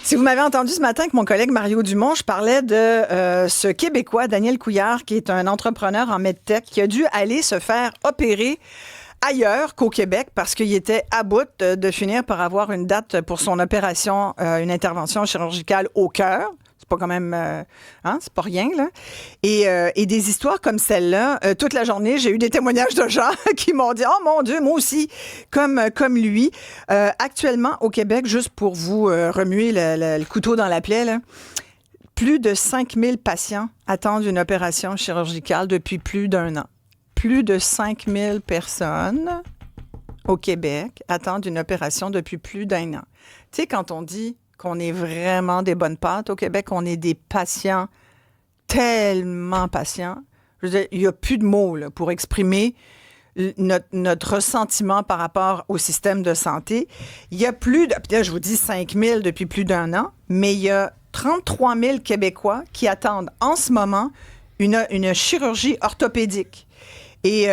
Si vous m'avez entendu ce matin avec mon collègue Mario Dumont, je parlais de ce Québécois, Daniel Couillard, qui est un entrepreneur en medtech, qui a dû aller se faire opérer ailleurs qu'au Québec parce qu'il était à bout de finir par avoir une date pour son opération, une intervention chirurgicale au cœur. C'est pas quand même... c'est pas rien, là. Et des histoires comme celle-là, toute la journée, j'ai eu des témoignages de gens qui m'ont dit « Oh mon Dieu, moi aussi, comme lui. » Actuellement, au Québec, juste pour vous remuer le couteau dans la plaie, là, plus de 5000 patients attendent une opération chirurgicale depuis plus d'1 an. Plus de 5000 personnes au Québec attendent une opération depuis plus d'1 an. Tu sais, quand on dit qu'on est vraiment des bonnes pâtes au Québec, on est des patients, tellement patients. Je veux dire, il n'y a plus de mots là, pour exprimer notre ressentiment par rapport au système de santé. Il y a plus de... Là, je vous dis 5000 depuis plus d'1 an, mais il y a 33 000 Québécois qui attendent en ce moment une chirurgie orthopédique. Et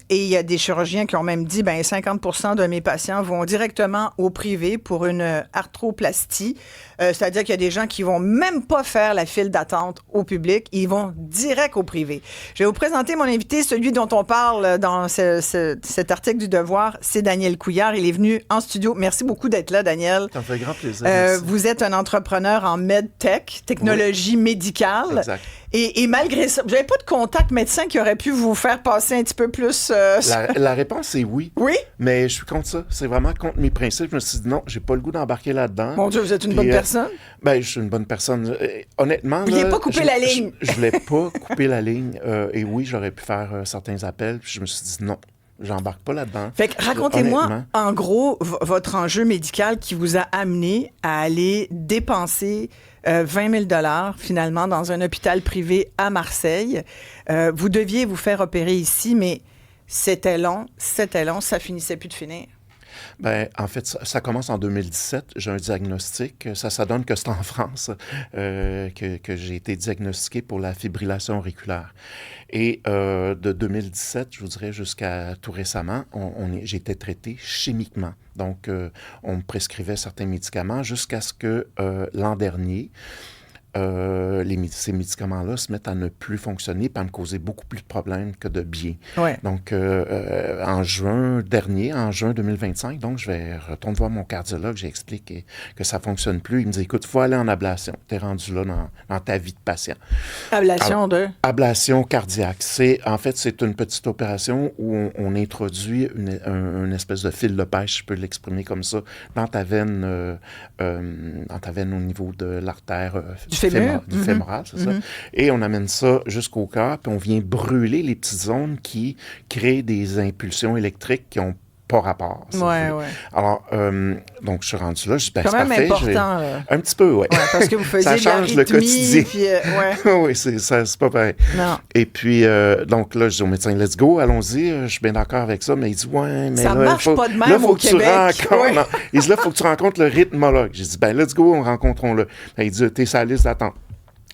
il y a des chirurgiens qui ont même dit 50% de mes patients vont directement au privé pour une arthroplastie. C'est-à-dire qu'il y a des gens qui vont même pas faire la file d'attente au public. Ils vont direct au privé. Je vais vous présenter mon invité, celui dont on parle dans cet article du Devoir. C'est Daniel Couillard. Il est venu en studio. Merci beaucoup d'être là, Daniel. Ça me fait grand plaisir. Vous êtes un entrepreneur en medtech, technologie médicale. Exact. Et malgré ça, vous n'avez pas de contact médecin qui aurait pu vous faire passer un petit peu plus... La réponse est oui. Oui? Mais je suis contre ça. C'est vraiment contre mes principes. Je me suis dit non, j'ai pas le goût d'embarquer là-dedans. Mon Dieu, vous êtes une bonne personne? Je suis une bonne personne. Honnêtement... Vous vouliez pas couper la ligne? Je voulais pas couper la ligne. Et oui, j'aurais pu faire certains appels. Puis je me suis dit non. J'embarque pas là-dedans. Fait que racontez-moi, en gros, votre enjeu médical qui vous a amené à aller dépenser 20 000 $ finalement dans un hôpital privé à Marseille. Vous deviez vous faire opérer ici, mais c'était long, ça finissait plus de finir. En fait, ça commence en 2017. J'ai un diagnostic. Ça donne que c'est en France que j'ai été diagnostiqué pour la fibrillation auriculaire. Et de 2017, je vous dirais, jusqu'à tout récemment, j'ai été traité chimiquement. Donc, on me prescrivait certains médicaments jusqu'à ce que l'an dernier, ces médicaments-là se mettent à ne plus fonctionner et à me causer beaucoup plus de problèmes que de bien. Ouais. Donc, en juin 2025, donc, je vais retourner voir mon cardiologue, j'explique que ça ne fonctionne plus. Il me dit, écoute, il faut aller en ablation. Tu es rendu là dans ta vie de patient. Ablation de? Ablation cardiaque. En fait, c'est une petite opération où on introduit une espèce de fil de pêche, je peux l'exprimer comme ça, dans ta veine au niveau de l'artère du fémoral, c'est ça. Et on amène ça jusqu'au cœur, puis on vient brûler les petites zones qui créent des impulsions électriques qui ont pas rapport. Ouais. Alors, donc, je suis rendu là, je dis, c'est quand même parfait. Important, là. Un petit peu, oui. Ouais, parce que vous faisiez ça change le quotidien. Puis, oui, c'est pas pareil. Non. Et puis, donc là, je dis au médecin, let's go, allons-y, je suis bien d'accord avec ça, mais il dit, ouais, mais ça là, marche pas de même là, faut au que Québec. Il dit, là, il faut que tu rencontres le rythmologue. J'ai dit, let's go, rencontrons-le. Il dit, t'es sur la liste d'attente.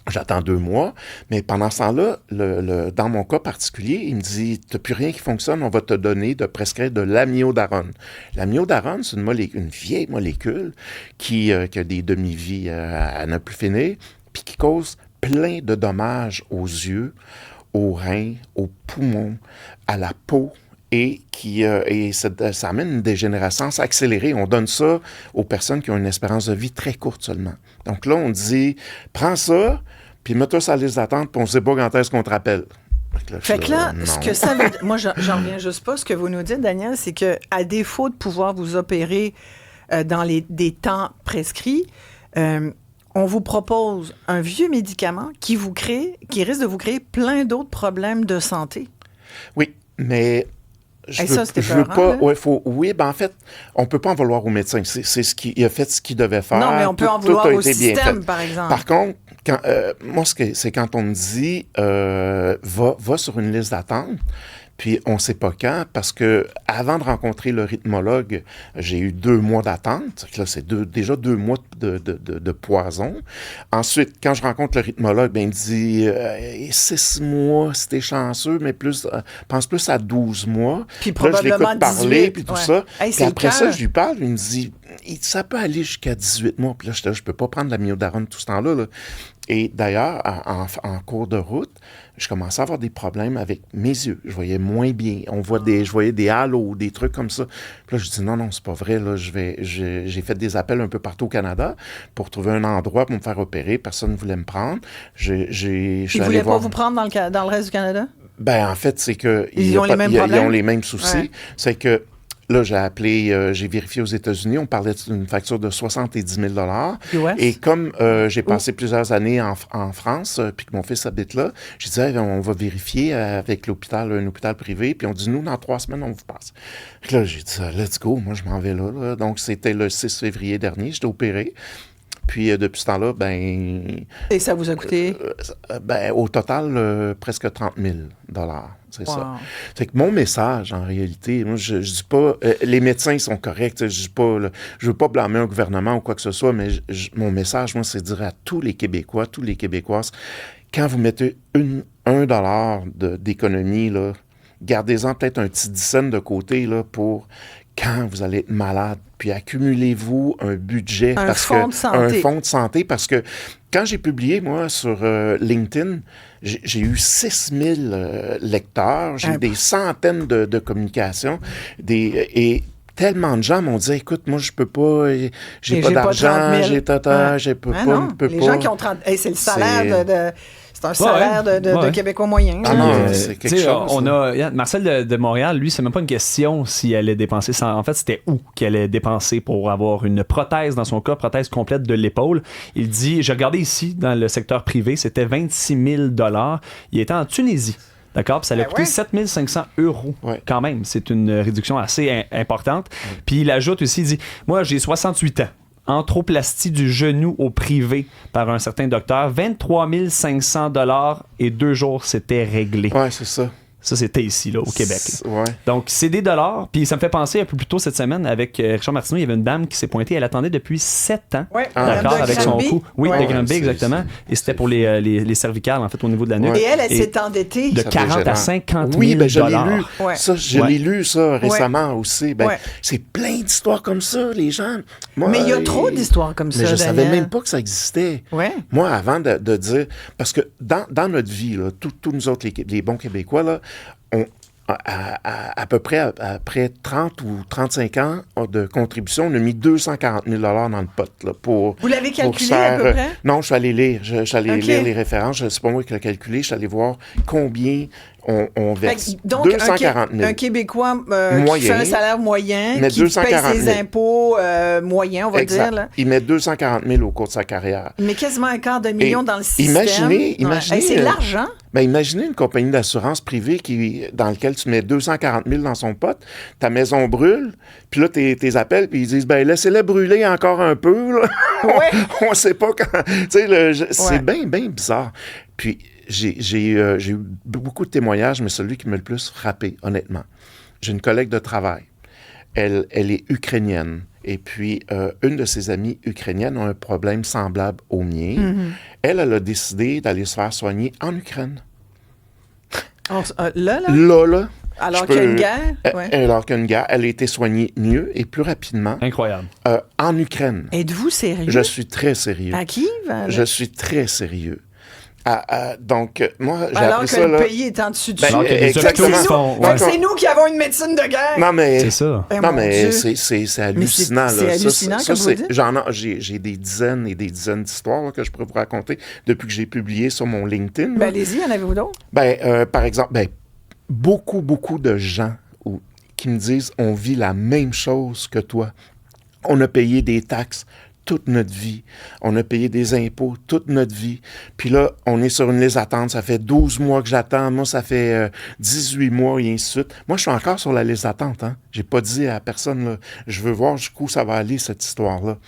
J'attends 2 mois, mais pendant ce temps-là, dans mon cas particulier, il me dit, t'as plus rien qui fonctionne, on va te donner de prescrire de l'amiodarone. L'amiodarone, c'est une vieille molécule qui a des demi-vies à ne plus finir, puis qui cause plein de dommages aux yeux, aux reins, aux poumons, à la peau. Et ça amène une dégénérescence accélérée. On donne ça aux personnes qui ont une espérance de vie très courte seulement. Donc là, on dit, prends ça, puis mets-toi sur la liste d'attente, puis on ne sait pas quand est-ce qu'on te rappelle. Fait que là, ce que ça veut dire, moi, j'en reviens juste pas. Ce que vous nous dites, Daniel, c'est qu'à défaut de pouvoir vous opérer dans des temps prescrits, on vous propose un vieux médicament qui risque de vous créer plein d'autres problèmes de santé. Oui, mais... Je veux pas. En fait, on peut pas en vouloir au médecin. Il a fait ce qu'il devait faire. Non, mais on peut en vouloir au système, par exemple. Par contre, moi, c'est quand on me dit va sur une liste d'attente. Puis on ne sait pas quand, parce que avant de rencontrer le rythmologue, j'ai eu 2 mois d'attente. Là, c'est déjà 2 mois de poison. Ensuite, quand je rencontre le rythmologue, il me dit 6 mois si t'es chanceux, mais pense plus à 12 mois. Puis là, je l'écoute parler, puis tout ça. Hey, puis après ça, je lui parle, il me dit ça peut aller jusqu'à 18 mois. Puis là, je peux pas prendre la myodarone tout ce temps-là. Là. Et d'ailleurs, en cours de route, je commençais à avoir des problèmes avec mes yeux. Je voyais moins bien. Je voyais des halos, des trucs comme ça. Puis là, je dis non, c'est pas vrai. Là, j'ai fait des appels un peu partout au Canada pour trouver un endroit pour me faire opérer. Personne ne voulait me prendre. Ils ne voulaient pas vous prendre dans le reste du Canada? Ben, en fait, c'est que ils ont les mêmes soucis. Ouais. C'est que là, j'ai vérifié aux États-Unis, on parlait d'une facture de 70 000 $. Et comme j'ai passé plusieurs années en France, puis que mon fils habite là, j'ai dit, on va vérifier avec un hôpital privé, puis on dit, nous, dans 3 semaines, on vous passe. Puis là, j'ai dit, let's go, moi, je m'en vais là. Donc, c'était le 6 février dernier, j'étais opéré. Puis, depuis ce temps-là, Et ça vous a coûté? Au total, presque 30 000 $. C'est ça. C'est que mon message, en réalité, moi, je dis pas... les médecins sont corrects. Je veux pas blâmer un gouvernement ou quoi que ce soit, mais mon message, moi, c'est de dire à tous les Québécois, tous les Québécoises, quand vous mettez $1 d'économie, là, gardez-en peut-être un petit 10 cents de côté là, pour... quand vous allez être malade, puis accumulez-vous un budget. Un fonds de santé, parce que quand j'ai publié, moi, sur LinkedIn, j'ai eu 6 000 lecteurs, j'ai eu des centaines de communications, et tellement de gens m'ont dit, écoute, moi, je peux pas, j'ai pas d'argent, je peux pas. Les gens qui ont 30... c'est le salaire de C'est un salaire de Québécois moyen. Ah non, c'est quelque chose. On a Marcel de Montréal, lui, c'est même pas une question s'il allait dépenser. En fait, c'était où qu'il allait dépenser pour avoir une prothèse, dans son cas, prothèse complète de l'épaule. Il dit, j'ai regardé ici, dans le secteur privé, c'était 26 000 $. Il était en Tunisie. D'accord? Puis ça lui a coûté 7 500 €. Quand même, c'est une réduction assez importante. Puis il ajoute aussi, il dit, moi, j'ai 68 ans. Anthroplastie du genou au privé par un certain docteur. 23 500 $ et 2 jours, c'était réglé. Ouais, c'est ça. Ça, c'était ici, là, au Québec. Ouais. Donc, c'est des dollars. Puis ça me fait penser un peu plus tôt cette semaine avec Richard Martineau. Il y avait une dame qui s'est pointée. Elle attendait depuis 7 ans. Ouais. D'accord, avec son cou. Oui, de Granby, exactement. Et c'était pour les cervicales, en fait, au niveau de la nuque. Et elle s'est endettée. De 40 à 50 000 $. Oui, ben je l'ai lu. Ça, je l'ai lu, ça, récemment aussi. Ben, c'est plein d'histoires comme ça, les gens. Moi, mais il y a trop d'histoires comme ça, mais je Daniel. savais même pas que ça existait. Ouais. Moi, avant de dire... Parce que dans notre vie, là, tous nous autres, les bons Québécois, là, à peu près après 30 ou 35 ans de contribution, on a mis 240 000 $ dans le pot. Là, vous l'avez calculé à peu près? Non, je suis allé lire. Je suis allé lire les références. C'est pas moi qui l'ai calculé. Je suis allé voir combien on verse. Donc, 240 000. Un Québécois qui fait un salaire moyen, qui paye ses impôts moyens, on va dire. Là. Il met 240 000 au cours de sa carrière. Il met quasiment un quart de million dans le système. Imaginez c'est de l'argent. Ben, imaginez une compagnie d'assurance privée dans laquelle tu mets 240 000 dans son pot, ta maison brûle, puis là, t'es appels, puis ils disent, ben, laissez-la brûler encore un peu, là. On sait pas quand. Tu sais, c'est bien, bien bizarre. Puis, j'ai eu beaucoup de témoignages, mais celui qui m'a le plus frappé, honnêtement. J'ai une collègue de travail. Elle est ukrainienne. Et puis, une de ses amies ukrainiennes a un problème semblable au mien. Mm-hmm. Elle a décidé d'aller se faire soigner en Ukraine. Là? Alors qu'il y a une guerre? Alors qu'il y a une guerre. Elle a été soignée mieux et plus rapidement. Incroyable. En Ukraine. Êtes-vous sérieux? Je suis très sérieux. À Kiev? Je suis très sérieux. Donc, moi, j'ai alors appris que ça, le là, pays est en dessus de exactement. C'est nous qui avons une médecine de guerre. Non, mais c'est ça. Non, mais c'est hallucinant. C'est hallucinant, comme vous dites. J'ai des dizaines et des dizaines d'histoires là, que je pourrais vous raconter depuis que j'ai publié sur mon LinkedIn. Ben, allez-y, en avez-vous d'autres? Par exemple, beaucoup de gens qui me disent on vit la même chose que toi. On a payé des taxes toute notre vie. On a payé des impôts toute notre vie. Puis là, on est sur une liste d'attente. Ça fait 12 mois que j'attends. Moi, ça fait 18 mois et ainsi de suite. Moi, je suis encore sur la liste d'attente. Hein? J'ai pas dit à personne, là, je veux voir jusqu'où ça va aller, cette histoire-là.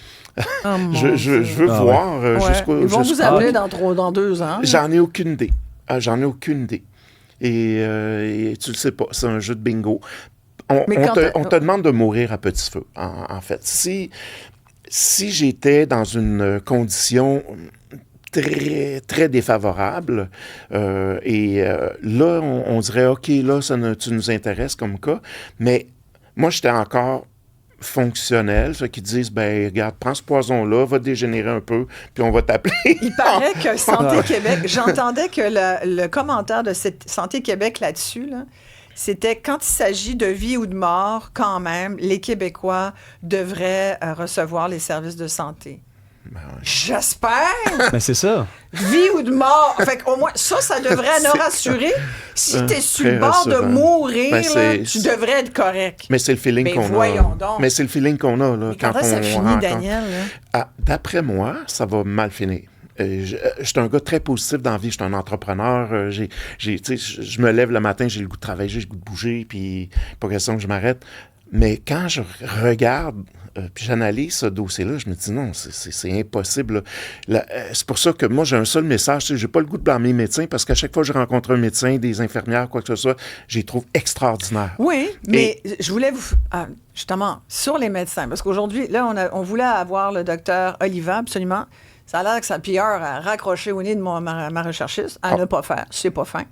Je veux voir jusqu'où... Ils vont vous appeler dans 2 ans. J'en ai aucune idée. Et tu le sais pas. C'est un jeu de bingo. On te demande de mourir à petit feu, en fait. Si j'étais dans une condition très, très défavorable, là, on dirait, OK, là, tu nous intéresses comme cas, mais moi, j'étais encore fonctionnels, ceux qui disent, ben regarde, prends ce poison-là, va dégénérer un peu, puis on va t'appeler. Il paraît que Santé Québec, j'entendais que le commentaire de Santé Québec là-dessus, là, c'était quand il s'agit de vie ou de mort, quand même, les Québécois devraient recevoir les services de santé. Ben ouais. J'espère! Mais c'est ça. Vie ou de mort. Fait qu'au moins, ça devrait nous rassurer. Si t'es sur le très bord de rassurant. mourir, Ben, là, tu devrais être correct. Mais c'est le feeling Ben, qu'on a. voyons donc. Mais c'est le feeling qu'on a. Là, Mais quand ça finit, rencontre. Daniel? Là? Ah, d'après moi, ça va mal finir. Je suis un gars très positif dans la vie. Je suis un entrepreneur. Tu sais, je me lève le matin, j'ai le goût de travailler, j'ai le goût de bouger, puis pas question que je m'arrête. Mais quand je regarde puis j'analyse ce dossier-là, je me dis non, c'est impossible. C'est pour ça que moi, j'ai un seul message. Tu sais, j'ai pas le goût de blâmer les médecins parce qu'à chaque fois que je rencontre un médecin, des infirmières, quoi que ce soit, je les trouve extraordinaires. Oui, mais je voulais vous... justement, sur les médecins, parce qu'aujourd'hui, là, on voulait avoir le docteur Oliva, absolument. Ça a l'air que sa PR a raccroché au nez de ma recherchiste à ne pas faire. C'est pas fin.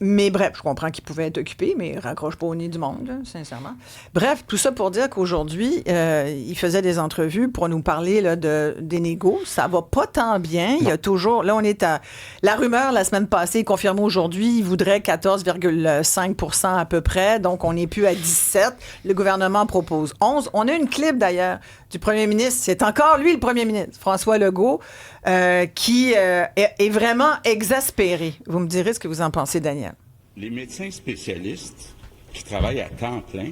Mais bref, je comprends qu'il pouvait être occupé, mais il raccroche pas au nez du monde, là, sincèrement. Bref, tout ça pour dire qu'aujourd'hui, il faisait des entrevues pour nous parler là, des négos. Ça va pas tant bien. Il y a toujours... Là, on est à... La rumeur, la semaine passée, confirmée aujourd'hui, il voudrait 14,5 % à peu près. Donc, on n'est plus à 17. Le gouvernement propose 11. On a une clip, d'ailleurs, du premier ministre. C'est encore lui, le premier ministre, François Legault, qui est vraiment exaspéré. Vous me direz ce que vous en pensez, Daniel. Les médecins spécialistes qui travaillent à temps plein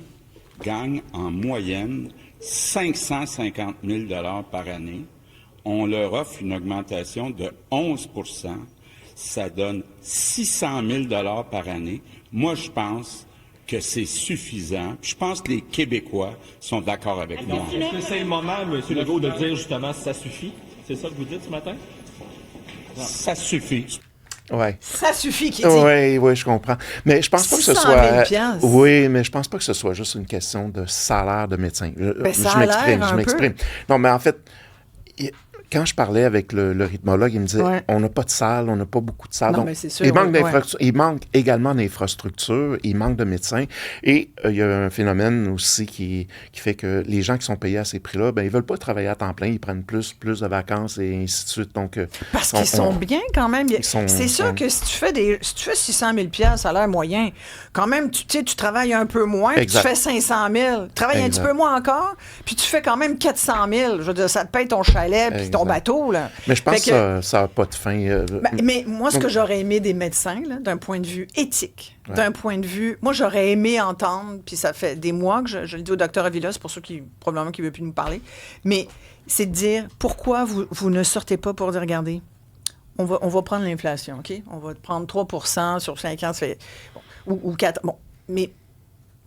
gagnent en moyenne 550 000 $ par année. On leur offre une augmentation de 11 %. Ça donne 600 000 $ par année. Moi, je pense que c'est suffisant. Je pense que les Québécois sont d'accord avec moi. Est-ce que c'est le moment, M. Legault, de dire justement si ça suffit? C'est ça que vous dites ce matin? Ça suffit. Ouais. Ça suffit, qu'il dit. Oui, je comprends. Mais je pense pas que ce 600 000 soit. piastres. Oui, mais je pense pas que ce soit juste une question de salaire de médecin. Ça a l'air un je m'exprime. Non, mais en fait, quand je parlais avec le rythmologue, il me disait on n'a pas de salle, on n'a pas beaucoup de salles. Non, donc, mais c'est sûr, il manque également d'infrastructures, il manque de médecins. Et il y a un phénomène aussi qui fait que les gens qui sont payés à ces prix-là, ben ils veulent pas travailler à temps plein, ils prennent plus de vacances et ainsi de suite. Donc, parce qu'ils sont bien quand même. C'est sûr que si tu fais 600 000 $ salaire moyen, quand même, tu travailles un peu moins, puis tu fais 500 000. Tu travailles un petit peu moins encore, puis tu fais quand même 400 000. Je veux dire, ça te paye ton chalet, puis ton bateau. Là. Mais je pense que ça n'a pas de fin. Mais moi, ce que j'aurais aimé des médecins, là, d'un point de vue éthique, d'un point de vue... Moi, j'aurais aimé entendre, puis ça fait des mois que je le dis au docteur Avila, c'est pour ceux qui, probablement, qui ne veulent plus nous parler, mais c'est de dire, pourquoi vous ne sortez pas pour dire, regardez, on va prendre l'inflation, OK? On va prendre 3 % sur 5 ans, ça fait... ou 4... Bon, mais...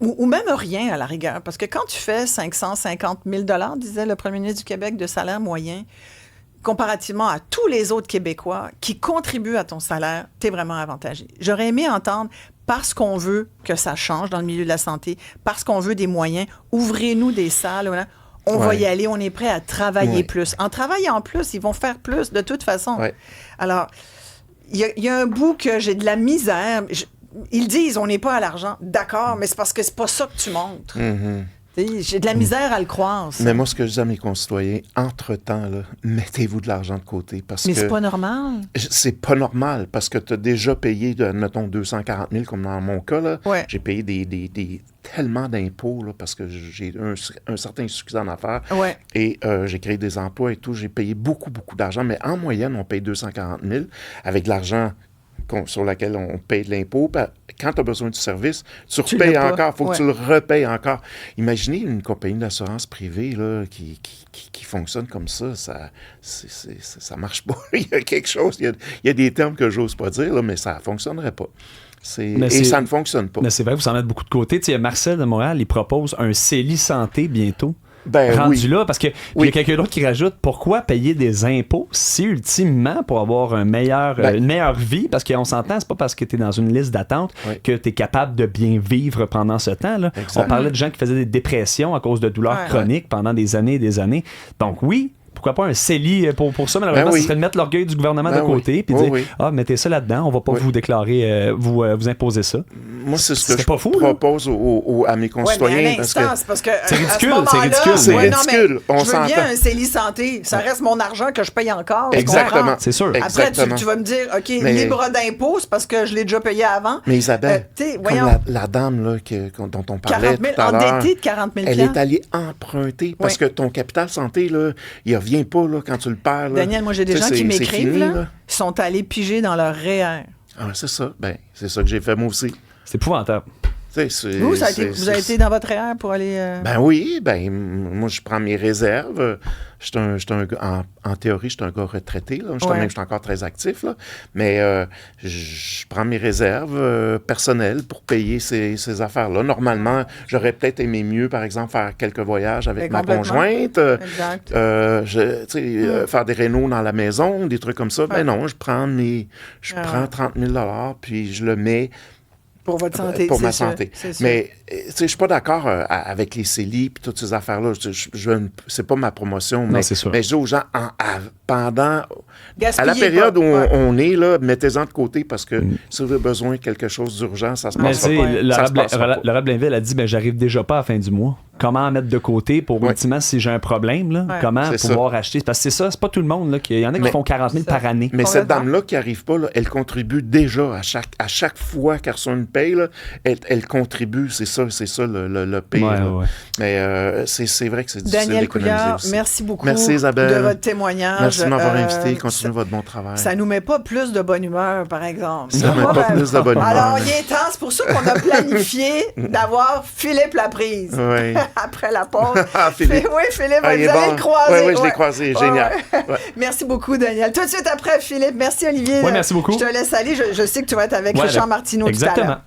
Ou même rien, à la rigueur, parce que quand tu fais 550 000 $, disait le premier ministre du Québec, de salaire moyen, comparativement à tous les autres Québécois qui contribuent à ton salaire, tu es vraiment avantagé. J'aurais aimé entendre, parce qu'on veut que ça change dans le milieu de la santé, parce qu'on veut des moyens, ouvrez-nous des salles, voilà. On va y aller, on est prêt à travailler plus. En travaillant plus, ils vont faire plus de toute façon. Ouais. Alors, il y a un bout que j'ai de la misère. Ils disent, on n'est pas à l'argent. D'accord, mais c'est parce que c'est pas ça que tu montres. Mm-hmm. J'ai de la misère à le croire. Ça. Mais moi, ce que je dis à mes concitoyens, entre-temps, là, mettez-vous de l'argent de côté. Mais c'est pas normal. C'est pas normal parce que tu as déjà payé, mettons, 240 000, comme dans mon cas. Là. Ouais. J'ai payé tellement d'impôts là, parce que j'ai un certain succès en affaires. Ouais. Et j'ai créé des emplois et tout. J'ai payé beaucoup, beaucoup d'argent. Mais en moyenne, on paye 240 000 avec de l'argent sur laquelle on paye de l'impôt. Quand tu as besoin du service, tu repayes encore. Il faut que tu le repayes encore. Imaginez une compagnie d'assurance privée là, qui fonctionne comme ça. Ça marche pas. Il y a quelque chose. Il y a des termes que j'ose pas dire, là, mais ça ne fonctionnerait pas. Ça ne fonctionne pas. Mais c'est vrai, vous en mettez beaucoup de côté. Tu sais, Marcel de Montréal, il propose un CELI Santé bientôt. Rendu là, parce que il y a quelqu'un d'autre qui rajoute pourquoi payer des impôts si ultimement pour avoir une meilleure vie, parce qu'on s'entend, c'est pas parce que tu es dans une liste d'attente que tu es capable de bien vivre pendant ce temps là. On parlait de gens qui faisaient des dépressions à cause de douleurs chroniques pendant des années et des années. Donc oui, pourquoi pas un CELI pour ça, malheureusement, ce serait de mettre l'orgueil du gouvernement de côté puis dire mettez ça là-dedans, on va pas vous déclarer, vous imposer ça. Moi, c'est ce que je propose à mes concitoyens. Parce que c'est ridicule, c'est ridicule. On je veux bien un CELI santé, ça reste mon argent que je paye encore. Exactement. C'est sûr. Après, tu vas me dire, OK, libre d'impôts, c'est parce que je l'ai déjà payé avant. Mais Isabelle, comme la dame là, dont on parlait tout à l'heure, endettée de 40 000 elle est allée emprunter parce que ton capital santé, là, il revient pas là, quand tu le perds. Là. Daniel, moi, j'ai des gens qui m'écrivent, là, qui sont allés piger dans leur REER. Ah, c'est ça. Ben, c'est ça que j'ai fait moi aussi. C'est épouvantable. Vous avez été dans votre REER pour aller... Ben oui, moi, je prends mes réserves. En théorie, je suis un gars retraité. Là. Je suis encore très actif. Là. Mais je prends mes réserves personnelles pour payer ces affaires-là. Normalement, j'aurais peut-être aimé mieux, par exemple, faire quelques voyages avec ma conjointe. Faire des rénaux dans la maison, des trucs comme ça. Ben non, je prends 30 000 $, puis je le mets... Pour votre santé. Pour ma santé. Mais, je suis pas d'accord avec les CELI et toutes ces affaires-là. C'est pas ma promotion. Mais je dis aux gens, pendant... à la période où on est, là, mettez-en de côté parce que si vous avez besoin de quelque chose d'urgent, ça se passe pas. Laura Blainville a dit, j'arrive déjà pas à la fin du mois. Comment mettre de côté pour, ultimement, si j'ai un problème, là, comment pouvoir acheter? Parce que c'est ça, c'est pas tout le monde. Là, il y en a qui font 40 000 par année. Mais cette dame-là qui n'arrive pas, là, elle contribue déjà à chaque fois qu'elle reçoit une paye, là, elle contribue. C'est ça le pire. Mais c'est vrai que c'est difficile Daniel d'économiser Couillard, aussi. merci beaucoup Isabelle. de votre témoignage. Merci de m'avoir invité. Continuez votre bon travail. Ça nous met pas plus de bonne humeur, par exemple. Ça nous met pas plus de bonne humeur. Alors, il est temps. C'est pour ça qu'on a planifié d'avoir Philippe Laprise. Oui. Après la pause. Philippe. Oui, Philippe, vous allez le croiser. Oui, je l'ai croisé. Génial. Merci beaucoup, Daniel. Tout de suite après, Philippe. Merci, Olivier. Oui, merci beaucoup. Je te laisse aller. Je sais que tu vas être avec Richard Martineau tout à l'heure.